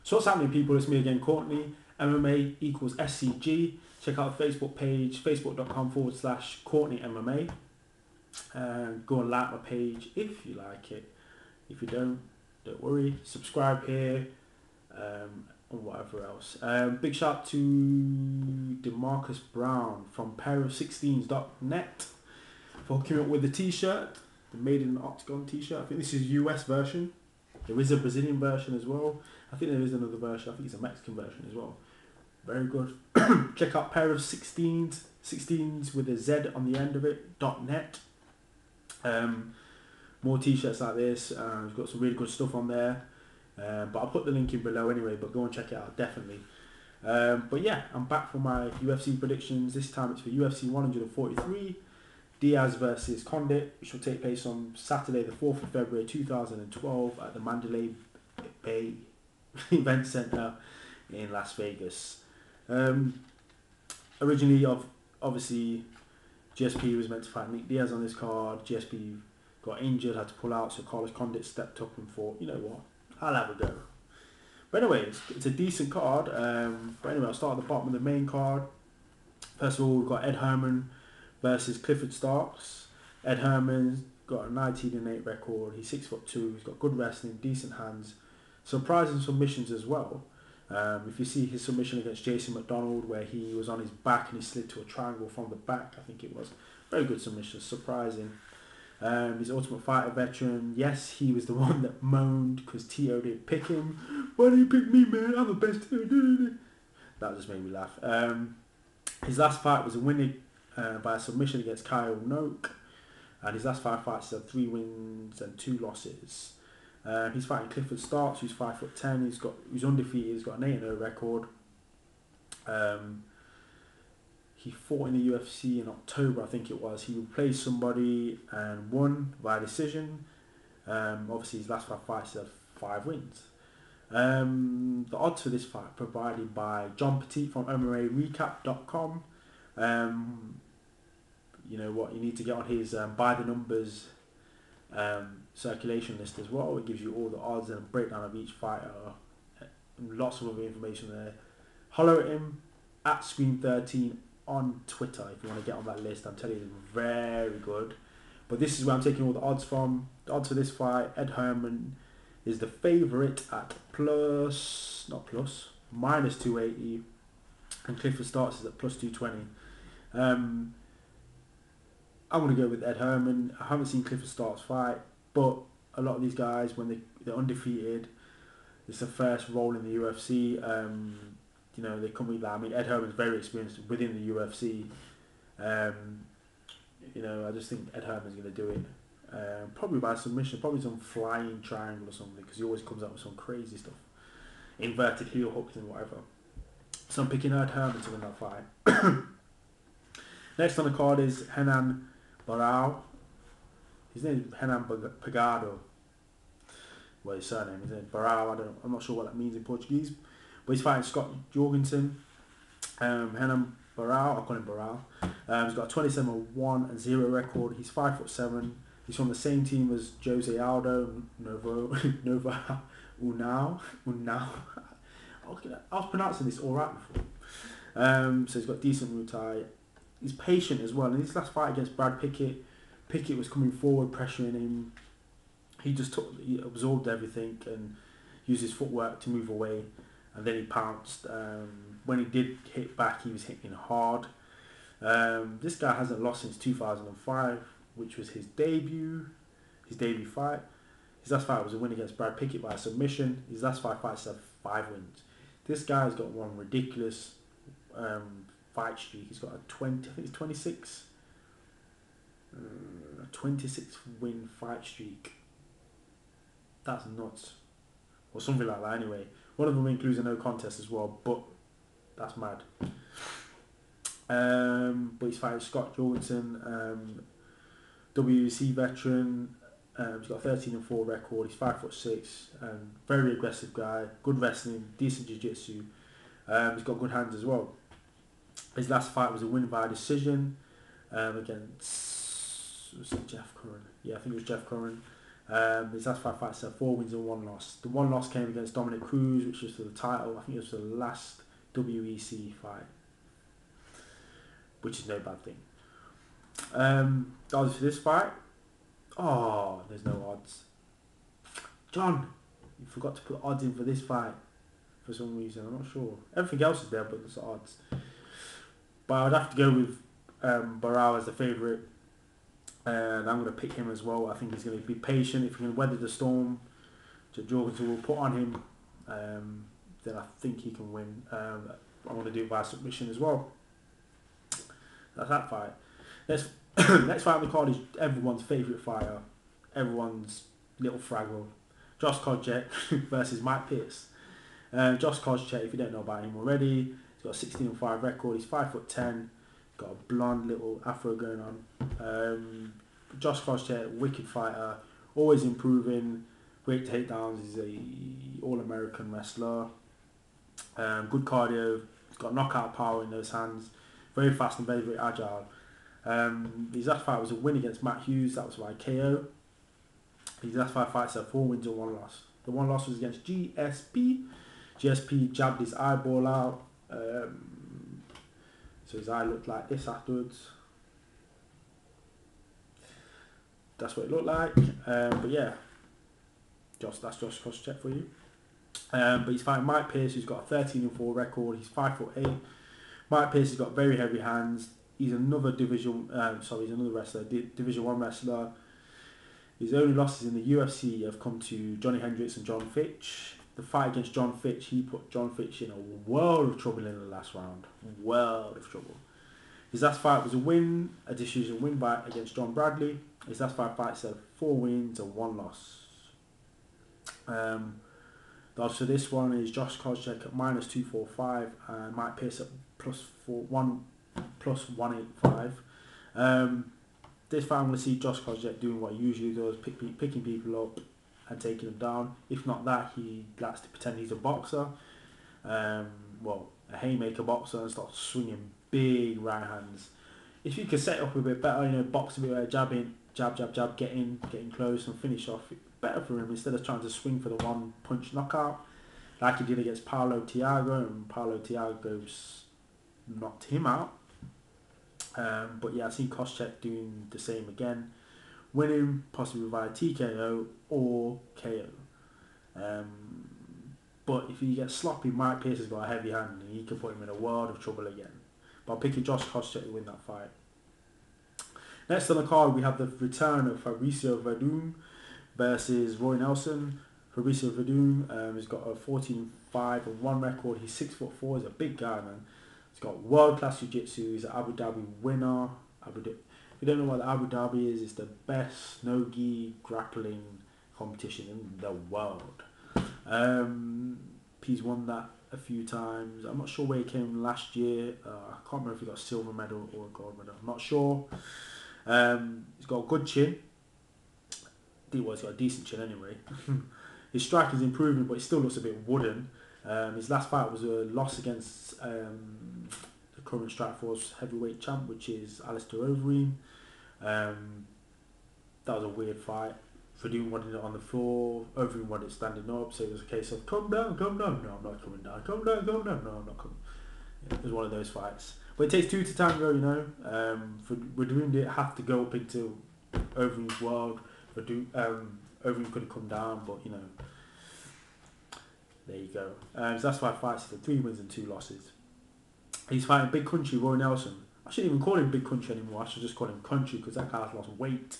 So what's happening, people? It's me again, Courtney. MMA equals SCG. Check out the Facebook page, facebook.com/Courtney MMA. And go and like my page if you like it. If you don't worry. Subscribe here, and whatever else. Big shout out to DeMarcus Brown from pairofsixteens.net for hooking up with the t-shirt, the Made in Octagon t-shirt. I think this is US version. There is a Brazilian version as well. I think there is another version. I think it's a Mexican version as well. Very good. Check out Pair of 16s with a Z on the end of it, .net. More t-shirts like this. We've got some really good stuff on there. But I'll put the link in below anyway, but go and check it out, definitely. But yeah, I'm back for my UFC predictions. This time it's for UFC 143. Diaz versus Condit, which will take place on Saturday the 4th of February 2012 at the Mandalay Bay Event Center in Las Vegas. Originally, obviously, GSP was meant to fight Nick Diaz on this card. GSP got injured, had to pull out, so Carlos Condit stepped up and thought, you know what, I'll have a go. But anyway, it's a decent card. But anyway, I'll start at the bottom of the main card. First of all, we've got Ed Herman versus Clifford Starks. Ed Herman's got a 19-8 record. He's 6'2". He's got good wrestling, decent hands, surprising submissions as well. If you see his submission against Jason McDonald, where he was on his back and he slid to a triangle from the back, I think it was very good submission, surprising. He's Ultimate Fighter veteran. Yes, he was the one that moaned because T.O. didn't pick him. Why didn't you pick me, man? I'm the best. That just made me laugh. His last fight was a winning by a submission against Kyle Noak, and his last 5 fights have 3 wins and 2 losses. He's fighting Clifford Starks, who's 5'10". He's undefeated. He's got an 8-0 record. He fought in the UFC in October, I think it was. He replaced somebody and won by decision. Obviously, his last 5 fights have 5 wins. The odds for this fight provided by John Petit from MMArecap.com. You know what, you need to get on his by the numbers circulation list as well. It gives you all the odds and a breakdown of each fighter. Lots of other information there. Holler at him at Scream13 on Twitter if you want to get on that list. I'm telling you, it's very good. But this is where I'm taking all the odds from. The odds for this fight, Ed Herman is the favourite at minus 280, and Clifford Starks is at plus 220. I'm going to go with Ed Herman. I haven't seen Clifford Starks fight, but a lot of these guys, when they're undefeated, it's their first role in the UFC. You know, they come with that. I mean, Ed Herman's very experienced within the UFC. You know, I just think Ed Herman's going to do it. Probably by submission, probably some flying triangle or something, because he always comes out with some crazy stuff. Inverted heel hooks and whatever. So I'm picking Ed Herman to win that fight. Next on the card is Henan Barao. His name is Henan Pagado. Well, his surname is Barao. I'm not sure what that means in Portuguese. But he's fighting Scott Jorgensen. Henan Barao, I'll call him Barao. He's got a 27-1-0 record. He's 5'7". He's from the same team as Jose Aldo Nova Unao. I was pronouncing this all right before. So he's got decent Muay Thai. He's patient as well. In his last fight against Brad Pickett, Pickett was coming forward, pressuring him. He absorbed everything and used his footwork to move away, and then he pounced. When he did hit back, he was hitting hard. This guy hasn't lost since 2005, which was his debut fight. His last fight was a win against Brad Pickett by submission. His last 5 fights have 5 wins. This guy's got one ridiculous fight streak. He's got a 26 win fight streak. That's nuts, or something like that. Anyway, one of them includes a no contest as well, but that's mad. But he's fighting Scott Jorgensen, WEC veteran. He's got a 13-4 record. He's 5'6", very aggressive guy. Good wrestling, decent jiu-jitsu. He's got good hands as well. His last fight was a win by decision against, was it Jeff Curran? Yeah, I think it was Jeff Curran. His last 5 fights are 4 wins and 1 loss. The 1 loss came against Dominic Cruz, which was for the title. I think it was the last WEC fight, which is no bad thing. Odds for this fight? Oh, there's no odds. John, you forgot to put odds in for this fight for some reason. I'm not sure. Everything else is there, but there's odds. But I'd have to go with Barao as the favourite. And I'm going to pick him as well. I think he's going to be patient. If he can weather the storm that Jorgensen will put on him, then I think he can win. I'm going to do it by submission as well. That's that fight. Next fight on the card is everyone's favourite fighter, everyone's little fraggle, Josh Koscheck versus Mike Pierce. Josh Koscheck, if you don't know about him already, he's got a 16-5 record. He's 5'10", got a blonde little afro going on. Josh Koscheck, wicked fighter, always improving, great takedowns. He's a all-American wrestler. Good cardio. He's got knockout power in those hands. Very fast and very, very agile. His last fight was a win against Matt Hughes. That was by KO. His last 5 fights are 4 wins and 1 loss. The 1 loss was against GSP. GSP jabbed his eyeball out. So his eye looked like this afterwards. That's what it looked like. But yeah, that's Josh Koscheck for you. But he's fighting Mike Pierce, who's got a 13-4 record. He's 5'8". Mike Pierce has got very heavy hands. He's another Division 1 wrestler. His only losses in the UFC have come to Johnny Hendricks and John Fitch. The fight against John Fitch, he put John Fitch in a world of trouble in the last round. World of trouble. His last fight was a decision win against John Bradley. His last 5 fights are 4 wins and 1 loss. The odds for this one is Josh Koscheck at -245 and Mike Pierce at +185. This fight I'm going to see Josh Koscheck doing what he usually does, picking people up and taking them down. If not that, he likes to pretend he's a boxer. A haymaker boxer, and start swinging big right hands. If you could set it up a bit better, box a bit better, jabbing, jab, getting close and finish off, better for him instead of trying to swing for the 1 punch knockout like he did against Paulo Thiago, and Paulo Thiago's knocked him out. But yeah, I see Koscheck doing the same again, winning possibly via TKO or KO. But if he gets sloppy, Mike Pierce has got a heavy hand and he can put him in a world of trouble again. But I'm picking Josh Koscheck to win that fight. Next on the card, we have the return of Fabricio Verdum versus Roy Nelson. Fabricio Verdum has got a 14-5-1 record. He's 6'4". He's a big guy, man. He's got world-class jiu-jitsu. He's an Abu Dhabi winner. If you don't know what the Abu Dhabi is, it's the best no-gi grappling competition in the world. He's won that a few times. I'm not sure where he came last year. I can't remember if he got a silver medal or a gold medal. I'm not sure. He's got a good chin. He's got a decent chin anyway. His strike is improving, but he still looks a bit wooden. His last fight was a loss against the current Strikeforce heavyweight champ, which is Alistair Overeem. That was a weird fight. Verdum wanted it on the floor, Overeem wanted it standing up, so it was a case of come down, no, I'm not coming down, come down, no, I'm not coming. It was one of those fights. But it takes 2 to tango, Verdum didn't have to go up into Overeem's world. Overeem could have come down, but there you go. So that's 5 fights, so 3 wins and 2 losses. He's fighting Big Country Roy Nelson. I shouldn't even call him Big Country anymore. I should just call him Country because that guy's lost weight.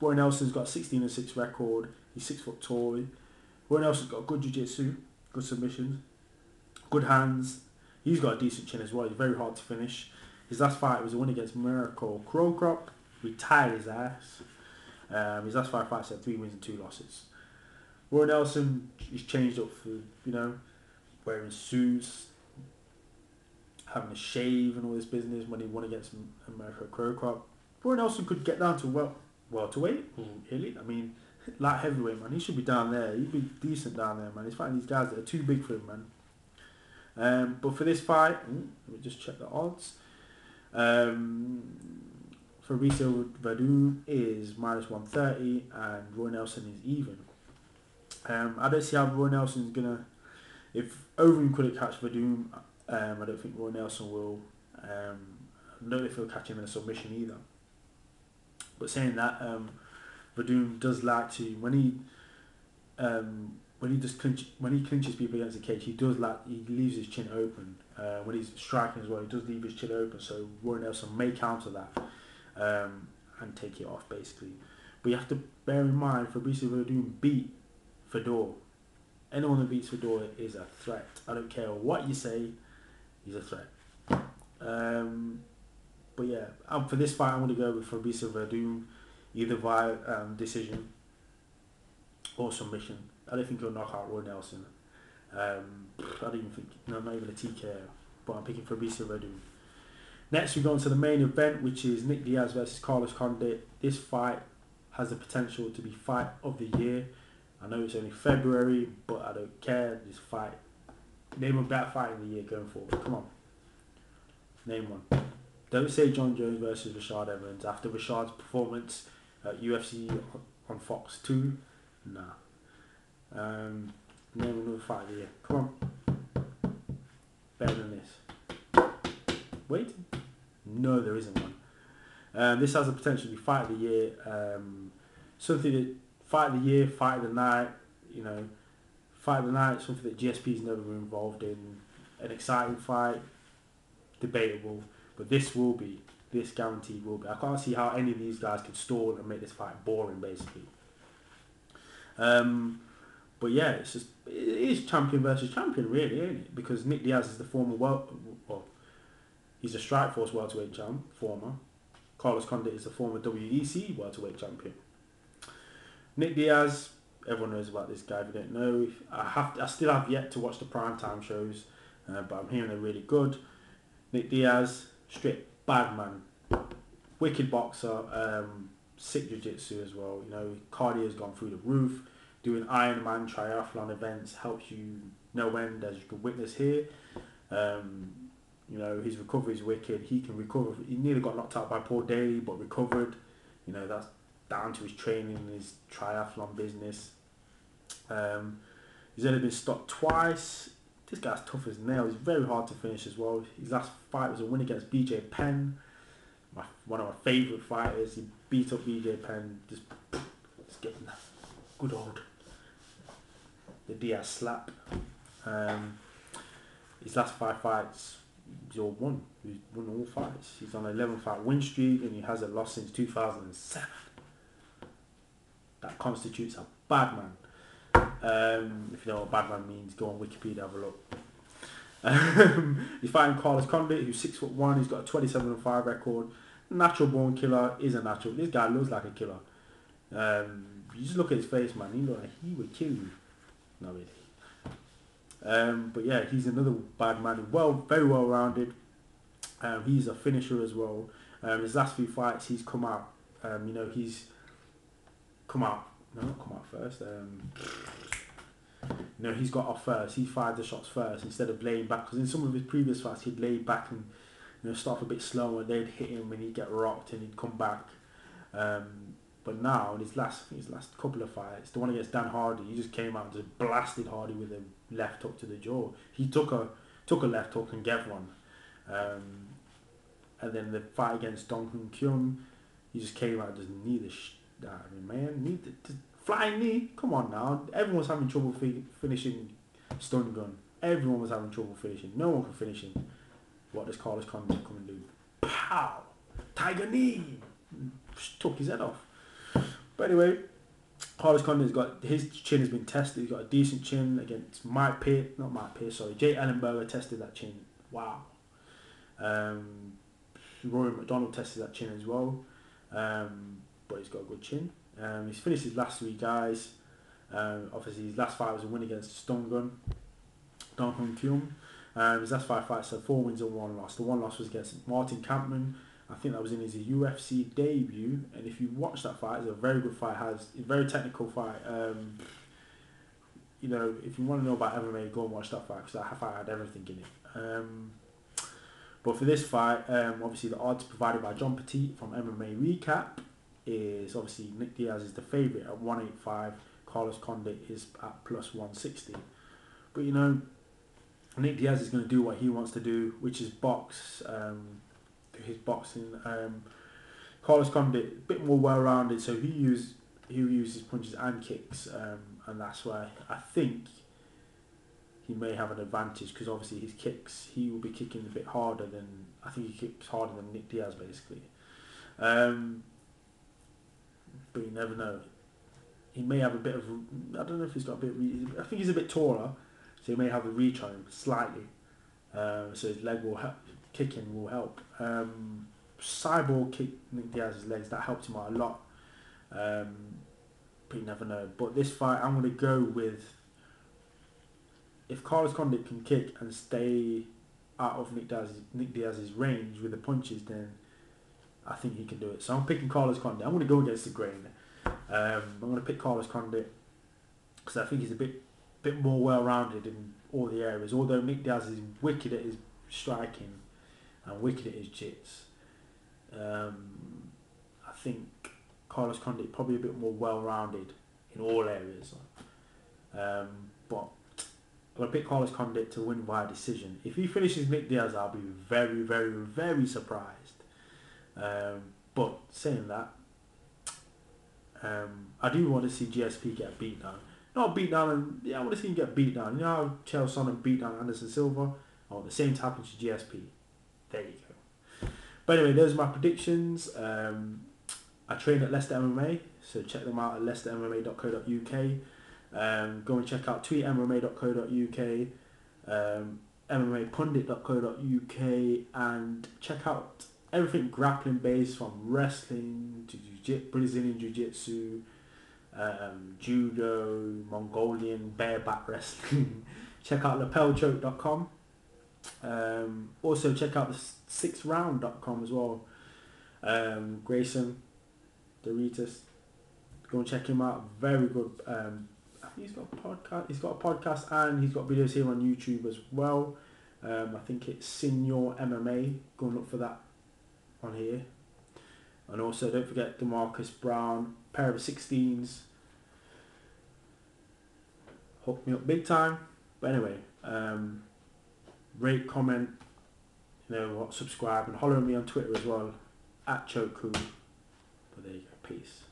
Roy Nelson's got a 16-6 record. He's 6 foot tall. Roy Nelson's got good jiu-jitsu, good submissions, good hands. He's got a decent chin as well. He's very hard to finish. His last fight was a win against Miracle Crowcrop. Retired his ass. His last 5 fights had 3 wins and 2 losses. Roy Nelson is changed up for, wearing suits, having a shave and all this business when he won against America Crowcrop. Roy Nelson could get down to welterweight, really. I mean, light heavyweight, man. He should be down there. He'd be decent down there, man. He's fighting these guys that are too big for him, man. But for this fight, let me just check the odds. Fabricio Verdum is -130, and Roy Nelson is even. I don't see how Roy Nelson's gonna. If Overeem couldn't catch Verdum, I don't think Roy Nelson will. I don't know if he'll catch him in a submission either. But saying that, Verdum does like to when he clinches people against the cage, he leaves his chin open. When he's striking as well, he does leave his chin open. So Roy Nelson may counter that and take it off basically. But you have to bear in mind, Fabricio Verdum beat Fedor. Anyone who beats Fedor is a threat. I don't care what you say, he's a threat. But yeah, for this fight, I'm going to go with Fabricio Verdum, either via decision or submission. I don't think he'll knock out Roy Nelson. I don't even think, not even a TKO, but I'm picking Fabricio Verdum. Next, we go on to the main event, which is Nick Diaz versus Carlos Condit. This fight has the potential to be fight of the year. I know it's only February, but I don't care. This fight, name a better fight of the year going forward. Come on, name one. Don't say John Jones versus Rashad Evans after Rashad's performance at UFC on Fox 2. Nah. Name another fight of the year. Come on. Better than this. Wait. No, there isn't one. This has the potential to be fight of the year. Something that fight of the year, fight of the night. Fight of the night. Something that GSP's never been involved in. An exciting fight. Debatable. But this will be. This guaranteed will be. I can't see how any of these guys could stall and make this fight boring, basically. But yeah, it is champion versus champion, really, ain't it? Because Nick Diaz is the former he's a Strikeforce welterweight champ, former. Carlos Condit is the former WEC welterweight champion. Nick Diaz, everyone knows about this guy. If you don't know, I still have yet to watch the primetime shows, but I'm hearing they're really good. Nick Diaz, straight bad man, wicked boxer, sick jiu-jitsu as well. Cardio's gone through the roof. Doing Ironman triathlon events helps you no end, as you can witness here. His recovery is wicked. He can recover. He nearly got knocked out by Paul Daly, but recovered. That's down to his training and his triathlon business. He's only been stopped twice. This guy's tough as nails. He's very hard to finish as well. His last fight was a win against BJ Penn, one of my favourite fighters. He beat up BJ Penn, just getting that good old the Diaz slap. His last 5 fights, he's all won. He's won all fights. He's on an 11-fight win streak, and he hasn't lost since 2007. That constitutes a bad man. If you know what bad man means, go on Wikipedia, have a look. He's fighting Carlos Condit, who's 6'1". He's got a 27-5 record. Natural born killer, is a natural. This guy looks like a killer. You just look at his face, man. He looks like he would kill you. Not really. But yeah, he's another bad man. Very well rounded. He's a finisher as well. His last few fights, he's come out. He's come out. No, not come out first. He's got off first. He fired the shots first instead of laying back. Because in some of his previous fights, he'd lay back and start off a bit slower. They'd hit him and he'd get rocked and he'd come back. But now, in his last couple of fights, the one against Dan Hardy, he just came out and just blasted Hardy with a left hook to the jaw. He took a left hook and gave one. And then the fight against Dong Hoon Kyung, he just came out and just knee the flying knee. Come on now, everyone's having trouble finishing stun gun. Everyone was having trouble finishing. No one could finish him. What does Carlos Condit come and do? Pow! Tiger knee! Took his head off. But anyway, Carlos Condit's his chin has been tested. He's got a decent chin against Jay Ellenberger tested that chin. Wow. Rory McDonald tested that chin as well. But he's got a good chin. He's finished his last 3 guys. Obviously, his last fight was a win against Stun Gun, Dong Hoon Kyung. His last 5 fights, so 4 wins and 1 loss. The 1 loss was against Martin Kampmann. I think that was in his UFC debut. And if you watch that fight, it's a very good fight. Has a very technical fight. If you want to know about MMA, go and watch that fight because that fight had everything in it. But for this fight, obviously the odds provided by John Petit from MMA Recap is obviously Nick Diaz is the favourite at 185. Carlos Condit is at plus 160. But you know, Nick Diaz is going to do what he wants to do, which is box. His boxing. Carlos Condit a bit more well-rounded, so he uses punches and kicks, and that's why I think he may have an advantage, because obviously his kicks, he will be kicking a bit harder than, I think he kicks harder than Nick Diaz basically. But you never know. He may have a bit of, I don't know if he's got a bit, I think he's a bit taller, so he may have a reach on him slightly. So his leg will help, kicking will help. Cyborg kicked Nick Diaz's legs, that helped him out a lot. But you never know. But this fight, I'm going to go with, if Carlos Condit can kick and stay out of Nick Diaz's range with the punches, then I think he can do it. So I'm picking Carlos Condit. I'm going to go against the grain. I'm going to pick Carlos Condit because I think he's a bit more well-rounded in all the areas. Although Nick Diaz is wicked at his striking and wicked at his jits, I think Carlos Condit probably a bit more well-rounded in all areas. But I'm going to pick Carlos Condit to win via decision. If he finishes Nick Diaz, I'll be very, very, very surprised. But saying that, I do want to see GSP get beat down. Not beat down, I want to see him get beat down. You know how Chael Sonnen beat down Anderson Silva? I want the same to happen to GSP. There you go. But anyway, those are my predictions. I train at Leicester MMA, so check them out at leicestermma.co.uk. Go and check out tweetmma.co.uk, mmapundit.co.uk, and check out everything grappling based, from wrestling to Brazilian Jiu-Jitsu, judo, Mongolian bareback wrestling. Check out lapelchoke.com. Also check out the 6round.com as well. Grayson Doritas, go and check him out. Very good. I think he's got a podcast. He's got a podcast and he's got videos here on YouTube as well. I think it's Senior MMA. Go and look for that on here. And also don't forget DeMarcus Brown, pair of 16s. Hooked me up big time. But anyway, rate, comment, subscribe, and holler at me on Twitter as well, @Choku. But there you go, peace.